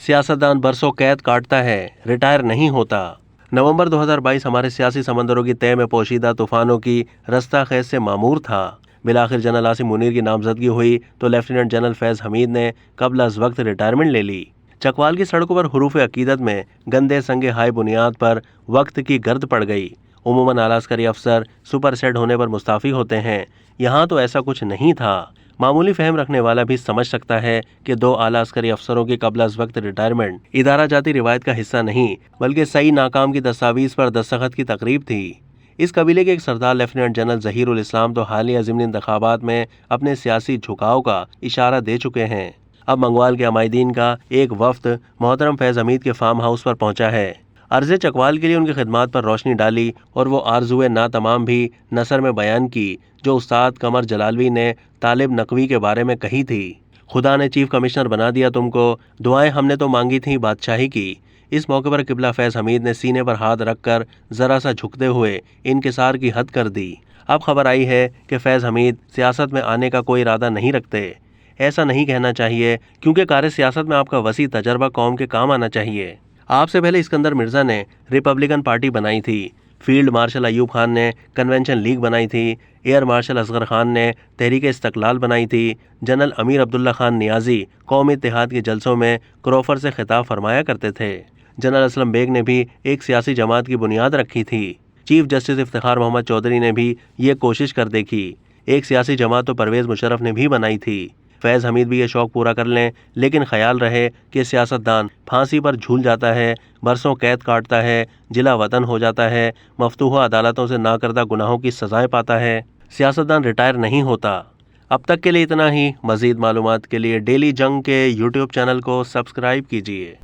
सियासतदान बरसों कैद काटता है, रिटायर नहीं होता। नवंबर 2022 हमारे सियासी समंदरों की तह में पोशीदा तूफानों की रस्ताखेज से मामूर था। बिलाखिर जनरल आसिम मुनीर की नामजदगी हुई तो लेफ्टिनेंट जनरल फैज़ हमीद ने कबल अज़ वक्त रिटायरमेंट ले ली। चकवाल की सड़कों पर हुरूफ अकीदत में गंदे संगे हाई बुनियाद पर वक्त की गर्द पड़ गई। उमूमन आला अस्करी अफसर सुपर सेट होने पर मुस्ताफ़ी होते हैं, यहाँ तो ऐसा कुछ नहीं था। मामूली फहम रखने वाला भी समझ सकता है कि 2 आला अस्करी अफसरों की कबल अज़ वक्त रिटायरमेंट इदारा जाती रिवायत का हिस्सा नहीं बल्कि सही नाकाम की दस्तावीज़ पर दस्तखत की तकरीब थी। इस कबीले के एक सरदार लेफ्टिनेंट जनरल ज़हीरुल इस्लाम तो हालिया ज़िमनी इंतखाबात में अपने सियासी झुकाव का इशारा दे चुके हैं। अब मंगवाल के अमायदीन का एक वफ्द मोहतरम फैज़ हमीद के फार्म हाउस पर पहुंचा है। अर्ज़े चकवाल के लिए उनकी खिदमात पर रोशनी डाली और वो आरज़ुए ना तमाम भी नसर में बयान की जो उस्ताद कमर जलालवी ने तालिब नकवी के बारे में कही थी। खुदा ने चीफ कमिश्नर बना दिया तुमको, दुआएं हमने तो मांगी थी बादशाही की। इस मौके पर किबला फैज़ हमीद ने सीने पर हाथ रखकर ज़रा सा झुकते हुए इनकिसार की हद कर दी। अब खबर आई है कि फैज़ हमीद सियासत में आने का कोई इरादा नहीं रखते। ऐसा नहीं कहना चाहिए क्योंकि कार सियासत में आपका वसी तजर्बा कौम के काम आना चाहिए। आपसे पहले इस्कंदर मिर्ज़ा ने रिपब्लिकन पार्टी बनाई थी, फील्ड मार्शल अयूब खान ने कन्वेंशन लीग बनाई थी, एयर मार्शल असगर खान ने तहरीक इस्तकलाल बनाई थी, जनरल अमीर अब्दुल्ला खान नियाजी कौमी इत्तेहाद के जलसों में क्रोफर से खिताब फरमाया करते थे। जनरल असलम बेग ने भी एक सियासी जमात की बुनियाद रखी थी। चीफ जस्टिस इफ्तिखार मोहम्मद चौधरी ने भी ये कोशिश कर देखी। एक सियासी जमात तो परवेज़ मुशर्रफ ने भी बनाई थी। फैज़ हमीद भी ये शौक़ पूरा कर लें, लेकिन ख्याल रहे कि सियासतदान फांसी पर झूल जाता है, बरसों कैद काटता है, जिला वतन हो जाता है, मफतूहा अदालतों से नाकर्दा गुनाहों की सजाएं पाता है। सियासतदान रिटायर नहीं होता। अब तक के लिए इतना ही। मज़ीद मालूमात के लिए डेली जंग के यूट्यूब चैनल को सब्सक्राइब कीजिए।